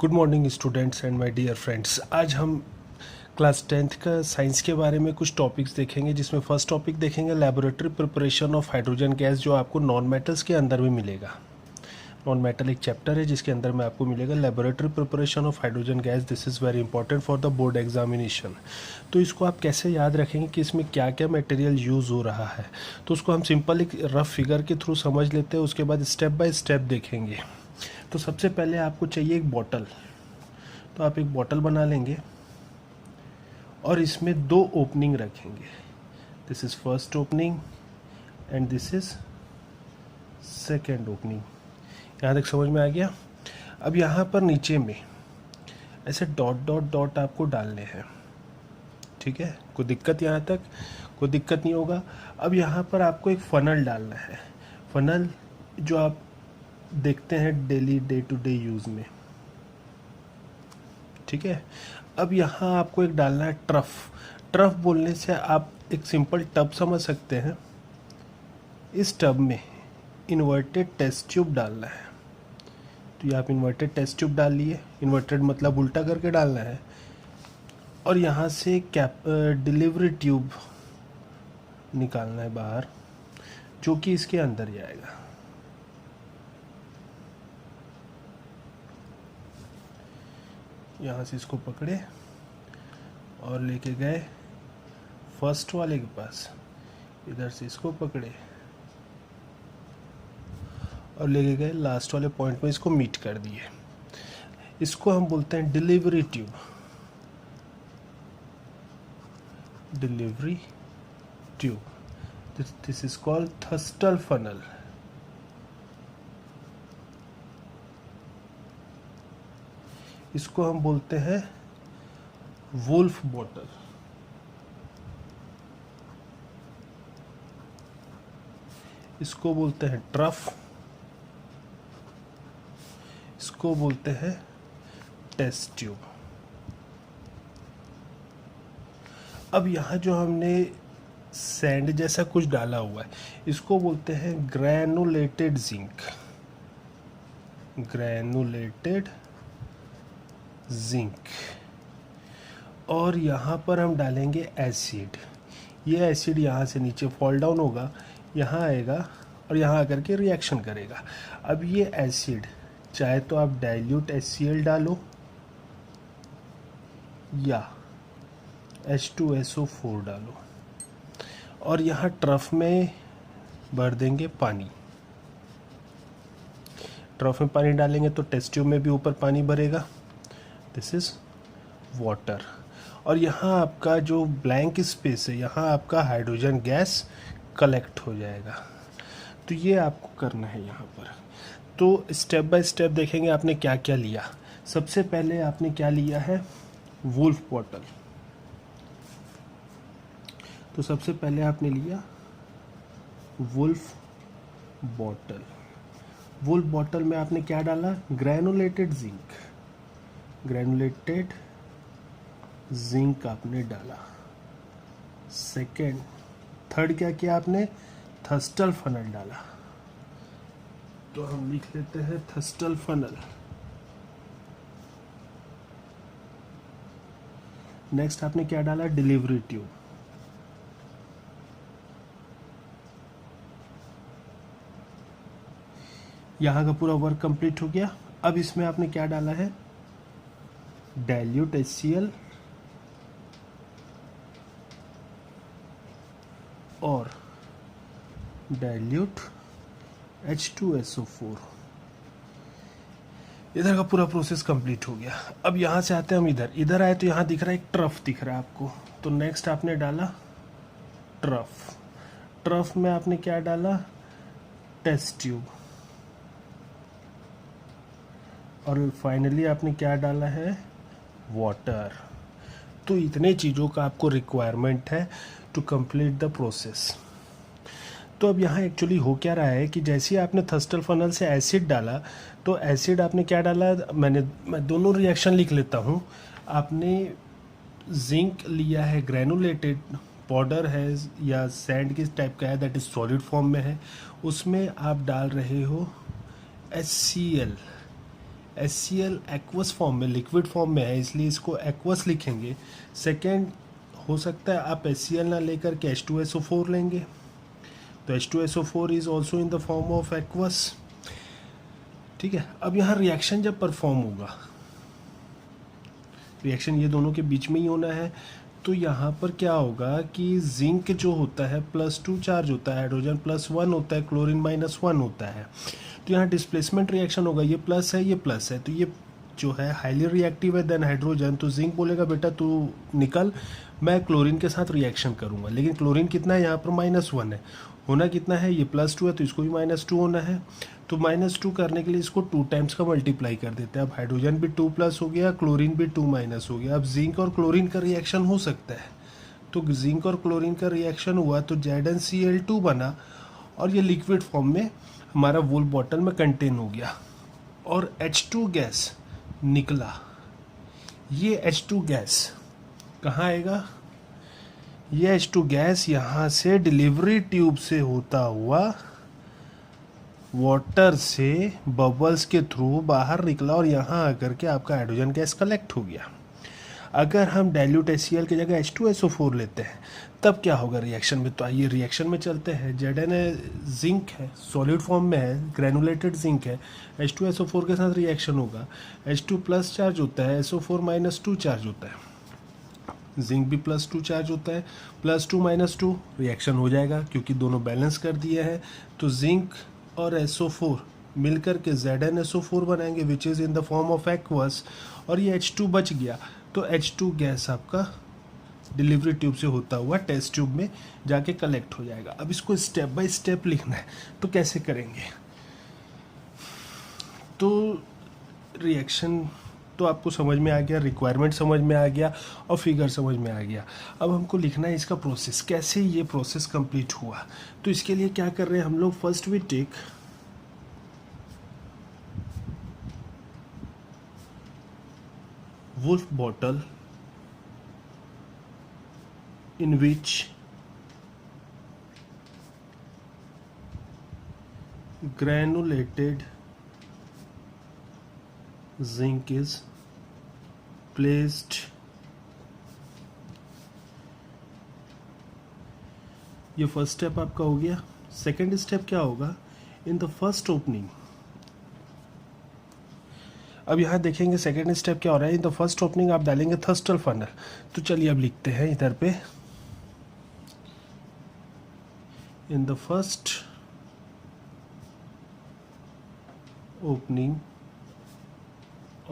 Good morning students and my dear friends. आज हम class 10th का साइंस के बारे में कुछ टॉपिक्स देखेंगे, जिसमें फर्स्ट टॉपिक देखेंगे laboratory preparation of hydrogen gas, जो आपको नॉन मेटल्स के अंदर भी मिलेगा। नॉन मेटल एक चैप्टर है जिसके अंदर में आपको मिलेगा laboratory preparation of hydrogen gas. This is very important for the board examination. तो इसको आप कैसे याद रखेंगे कि इसमें क्या क्या मटेरियल यूज़ हो रहा है, तो उसको हम सिंपल एक रफ फिगर के थ्रू समझ लेते हैं, उसके बाद स्टेप बाय स्टेप देखेंगे। तो सबसे पहले आपको चाहिए एक बॉटल। तो आप एक बॉटल बना लेंगे और इसमें दो ओपनिंग रखेंगे। This is first opening and this is second opening. यहाँ तक समझ में आ गया। अब यहाँ पर नीचे में ऐसे डॉट डॉट डॉट आपको डालने हैं, ठीक है। कोई दिक्कत यहाँ तक? कोई दिक्कत नहीं होगा। अब यहाँ पर आपको एक फ़नल डालना है। फ़नल जो आप देखते हैं daily day to day use में, ठीक है। अब यहाँ आपको एक डालना है ट्रफ। ट्रफ बोलने से आप एक सिंपल टब समझ सकते हैं। इस टब में इन्वर्टेड टेस्ट ट्यूब डालना है। तो ये आप इन्वर्टेड टेस्ट ट्यूब डाल लिए। इन्वर्टेड मतलब उल्टा करके डालना है। और यहाँ से कैप डिलीवरी ट्यूब निकालना है बाहर, जो कि इसके अंदर जाएगा। यहाँ से इसको पकड़े और लेके गए फर्स्ट वाले के पास। इधर से इसको पकड़े और लेके गए लास्ट वाले पॉइंट में, इसको मीट कर दिए। इसको हम बोलते हैं delivery tube. Delivery tube. This is called thistle funnel. इसको हम बोलते हैं वुल्फ बॉटल। इसको बोलते हैं ट्रफ। इसको बोलते हैं टेस्ट ट्यूब। अब यहाँ जो हमने सैंड जैसा कुछ डाला हुआ है, इसको बोलते हैं ग्रैनुलेटेड जिंक। Granulated zinc. और यहाँ पर हम डालेंगे एसिड। ये एसिड यहाँ से नीचे फॉल डाउन होगा, यहाँ आएगा और यहाँ आकर के रिएक्शन करेगा। अब ये एसिड चाहे तो आप डाइल्यूट HCl डालो या H2SO4 डालो, और यहाँ ट्रफ में भर देंगे पानी। ट्रफ में पानी डालेंगे तो टेस्ट ट्यूब में भी ऊपर पानी भरेगा। This is water. और यहाँ आपका जो ब्लैंक स्पेस है, यहाँ आपका हाइड्रोजन गैस कलेक्ट हो जाएगा। तो ये आपको करना है यहाँ पर। तो स्टेप बाय स्टेप देखेंगे आपने क्या क्या लिया। सबसे पहले आपने क्या लिया है? Woulfe bottle. तो सबसे पहले आपने लिया वुल्फ बॉटल। वुल्फ बॉटल में आपने क्या डाला? Granulated zinc. ग्रैनुलेटेड जिंक आपने डाला। सेकेंड, थर्ड क्या किया आपने? थर्स्टल फनल डाला। तो हम लिख लेते हैं थर्स्टल फनल। नेक्स्ट आपने क्या डाला? Delivery tube. यहाँ का पूरा वर्क कंप्लीट हो गया। अब इसमें आपने क्या डाला है? डाइल्यूट HCl और डाइल्यूट H2SO4। इधर का पूरा प्रोसेस कंप्लीट हो गया। अब यहाँ से आते हैं हम इधर। इधर आए तो यहाँ दिख रहा है एक ट्रफ दिख रहा है आपको। तो नेक्स्ट आपने डाला ट्रफ। ट्रफ में आपने क्या डाला? Test tube. और फाइनली आपने क्या डाला है? वाटर। तो इतने चीज़ों का आपको रिक्वायरमेंट है टू कंप्लीट द प्रोसेस। तो अब यहाँ एक्चुअली हो क्या रहा है कि जैसे ही आपने थर्स्टल फनल से एसिड डाला, तो एसिड आपने क्या डाला? मैं दोनों रिएक्शन लिख लेता हूँ। आपने जिंक लिया है, ग्रैनुलेटेड पाउडर है या सैंड किस टाइप का है, दैट इज़ सॉलिड फॉर्म में है। उसमें आप डाल रहे हो HCl। HCl एक्वस फॉर्म में, लिक्विड फॉर्म में है, इसलिए इसको एक्वस लिखेंगे। सेकेंड, हो सकता है आप HCl ना लेकर के H2SO4 लेंगे, तो H2SO4 is also in the form of aqueous. ठीक है, अब यहाँ रिएक्शन जब परफॉर्म होगा, रिएक्शन ये दोनों के बीच में ही होना है, तो यहाँ पर क्या होगा कि जिंक जो होता है +2 चार्ज होता है, हाइड्रोजन +1 होता है, क्लोरीन -1 होता है, तो यहाँ डिस्प्लेसमेंट रिएक्शन होगा, ये प्लस है, ये प्लस है, तो ये जो है हाईली रिएक्टिव है देन हाइड्रोजन, तो जिंक बोलेगा बेटा तू निकल, मैं क्लोरीन के साथ रिएक्शन करूँगा, लेकिन क्लोरीन कितना है यहाँ पर -1 है, होना कितना है, ये +2 है तो इसको भी -2 होना है, तो -2 करने के लिए इसको 2 टाइम्स का मल्टीप्लाई कर देते हैं। अब हाइड्रोजन भी 2+ हो गया, क्लोरीन भी 2- हो गया। अब जिंक और क्लोरीन का रिएक्शन हो सकता है, तो जिंक और क्लोरीन का रिएक्शन हुआ तो ZnCl2 बना, और ये लिक्विड फॉर्म में हमारा वूल बॉटल में कंटेन हो गया, और H2 गैस निकला। ये H2 गैस कहाँ आएगा, ये H2 गैस यहाँ से डिलीवरी ट्यूब से होता हुआ वाटर से बबल्स के थ्रू बाहर निकला, और यहाँ आकर के आपका हाइड्रोजन गैस कलेक्ट हो गया। अगर हम डाइल्यूट HCl की जगह H2SO4 लेते हैं तब क्या होगा रिएक्शन में, तो आइए रिएक्शन में चलते हैं। Zn जिंक है, सॉलिड फॉर्म में है, ग्रेनुलेटेड जिंक है, H2SO4 के साथ रिएक्शन होगा, H2 चार्ज होता है, SO4 -2 चार्ज होता है, जिंक भी +2 चार्ज होता है, +2 -2 रिएक्शन हो जाएगा क्योंकि दोनों बैलेंस कर दिए हैं, तो जिंक और SO4 मिलकर के ZnSO4 बनाएंगे which is in the form of aqueous, और ये H2 बच गया, तो H2 गैस आपका डिलीवरी ट्यूब से होता हुआ टेस्ट ट्यूब में जाके कलेक्ट हो जाएगा। अब इसको स्टेप बाय स्टेप लिखना है, तो कैसे करेंगे, तो रिएक्शन तो आपको समझ में आ गया, रिक्वायरमेंट समझ में आ गया, और फिगर समझ में आ गया। अब हमको लिखना है इसका प्रोसेस, कैसे ये प्रोसेस कंप्लीट हुआ। तो इसके लिए क्या कर रहे हैं हम लोग, first we take Woulfe bottle in which granulated zinc is placed, ये फर्स्ट स्टेप आपका हो गया। सेकेंड स्टेप क्या होगा, इन द फर्स्ट ओपनिंग, अब यहाँ देखेंगे सेकेंड स्टेप क्या हो रहा है, इन द फर्स्ट ओपनिंग आप डालेंगे थर्स्टल फनल। तो चलिए अब लिखते हैं इधर पे, in the first opening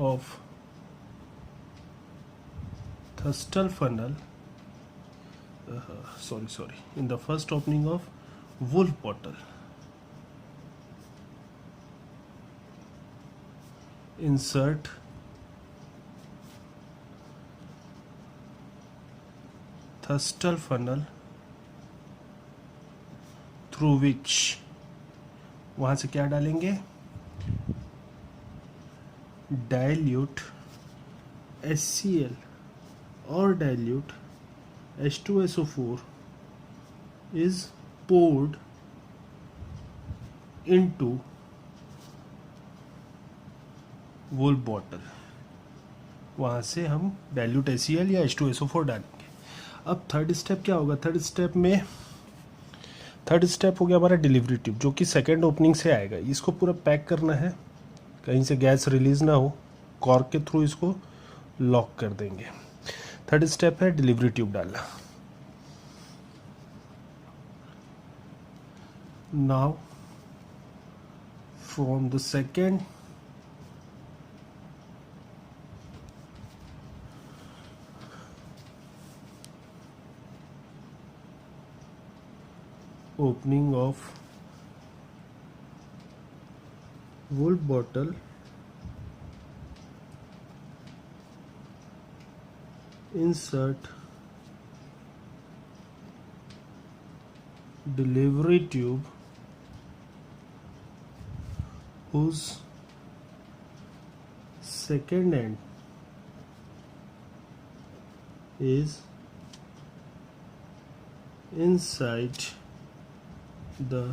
of Thustal funnel, in the first opening of Wolf bottle, insert Thustal funnel through which, वहाँ से क्या डालेंगे, डाइल्यूट HCl और dilute H2SO4 is poured into Woulfe bottle, वहाँ से हम डाइल्यूट HCl या H2SO4 डालेंगे। अब थर्ड स्टेप क्या होगा, थर्ड स्टेप हो गया हमारा डिलीवरी ट्यूब, जो कि सेकेंड ओपनिंग से आएगा। इसको पूरा पैक करना है, कहीं से गैस रिलीज ना हो, कॉर्क के थ्रू इसको लॉक कर देंगे। थर्ड स्टेप है डिलीवरी ट्यूब डालना। Now from the second opening of wool bottle, insert delivery tube whose second end is inside the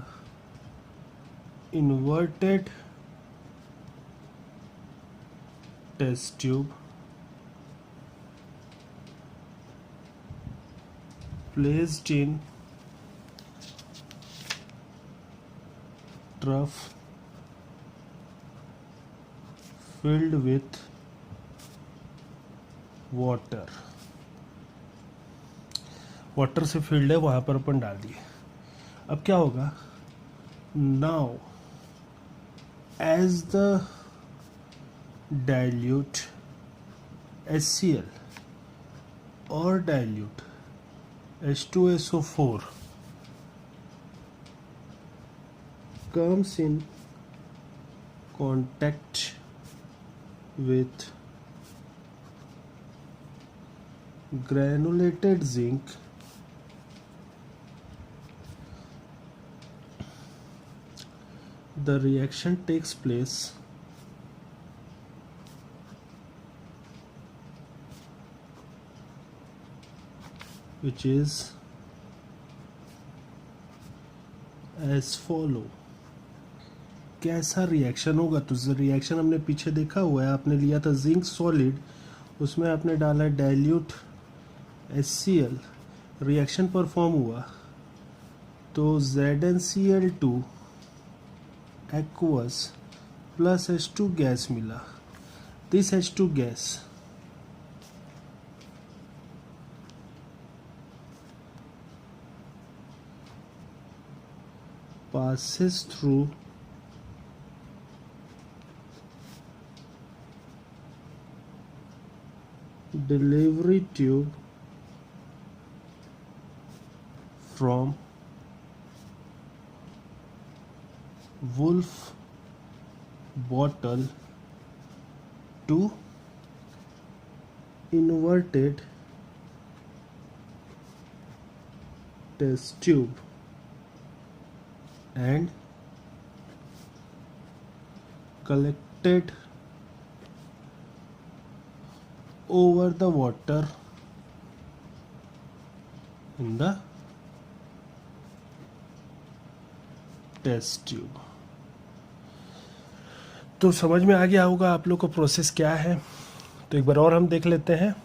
inverted test tube placed in trough filled with water से filled है, वहां पर अपन डाल दिए। अब क्या होगा, now as the dilute HCl or dilute H2SO4 comes in contact with granulated zinc, the reaction takes place which is as follow। कैसा रिएक्शन होगा, तो रिएक्शन हमने पीछे देखा हुआ है, आपने लिया था जिंक सॉलिड, उसमें आपने डाला डाइल्यूट HCl, रिएक्शन परफॉर्म हुआ तो ZnCl2 aqueous plus H2 gas मिला। This H2 gas passes through delivery tube from wolf bottle to inverted test tube and collected over the water in the test tube। तो समझ में आ गया होगा आप लोग को प्रोसेस क्या है। तो एक बार और हम देख लेते हैं।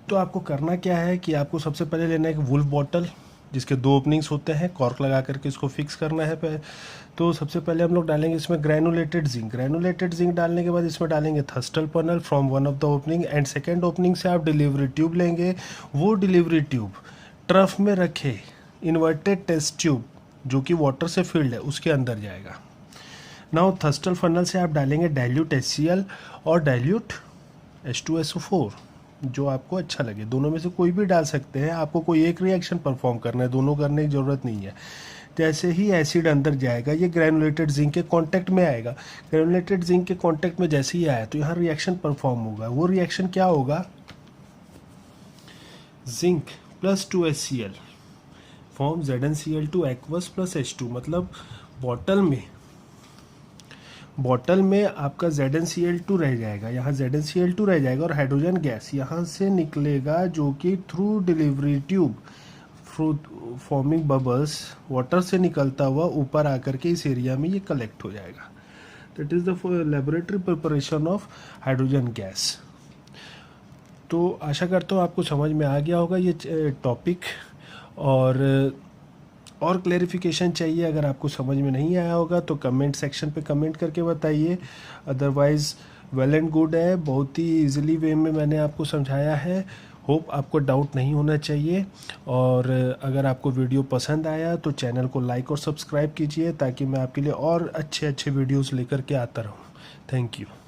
तो आपको करना क्या है कि आपको सबसे पहले लेना है एक वुल्फ बॉटल जिसके 2 ओपनिंग्स होते हैं, कॉर्क लगा करके इसको फिक्स करना है। तो सबसे पहले हम लोग डालेंगे इसमें ग्रैनुलेटेड जिंक डालने के बाद इसमें डालेंगे thistle funnel from one of the opening and second opening से आप डिलीवरी ट्यूब लेंगे। वो डिलीवरी ट्यूब ट्रफ में रखे इन्वर्टेड टेस्ट ट्यूब जो कि वाटर से फिल्ड है उसके अंदर जाएगा। नाउ थर्स्टल फनल से आप डालेंगे डाइल्यूट HCl और डाइल्यूट H2SO4 जो आपको अच्छा लगे, दोनों में से कोई भी डाल सकते हैं। आपको कोई एक रिएक्शन परफॉर्म करना है, दोनों करने की ज़रूरत नहीं है। जैसे ही एसिड अंदर जाएगा ये ग्रैनुलेटेड जिंक के कांटेक्ट में आएगा। ग्रैनुलेटेड जिंक के कांटेक्ट में जैसे ही आया तो यहाँ रिएक्शन परफॉर्म होगा। वो रिएक्शन क्या होगा, zinc plus 2HCl form ZnCl2 aqueous plus H2, मतलब बॉटल में आपका ZnCl2 रह जाएगा, यहाँ ZnCl2 रह जाएगा और हाइड्रोजन गैस यहाँ से निकलेगा जो कि through delivery tube forming bubbles water से निकलता हुआ ऊपर आकर के इस एरिया में ये कलेक्ट हो जाएगा। That is the laboratory preparation of hydrogen gas. तो आशा करता हूँ आपको समझ में आ गया होगा ये टॉपिक, और क्लेरिफिकेशन चाहिए अगर आपको समझ में नहीं आया होगा तो कमेंट सेक्शन पे कमेंट करके बताइए। अदरवाइज़ वेल एंड गुड है, बहुत ही इजीली वे में मैंने आपको समझाया है। होप आपको डाउट नहीं होना चाहिए। और अगर आपको वीडियो पसंद आया तो चैनल को लाइक और सब्सक्राइब कीजिए ताकि मैं आपके लिए और अच्छे वीडियोस लेकर के आता रहूँ। Thank you.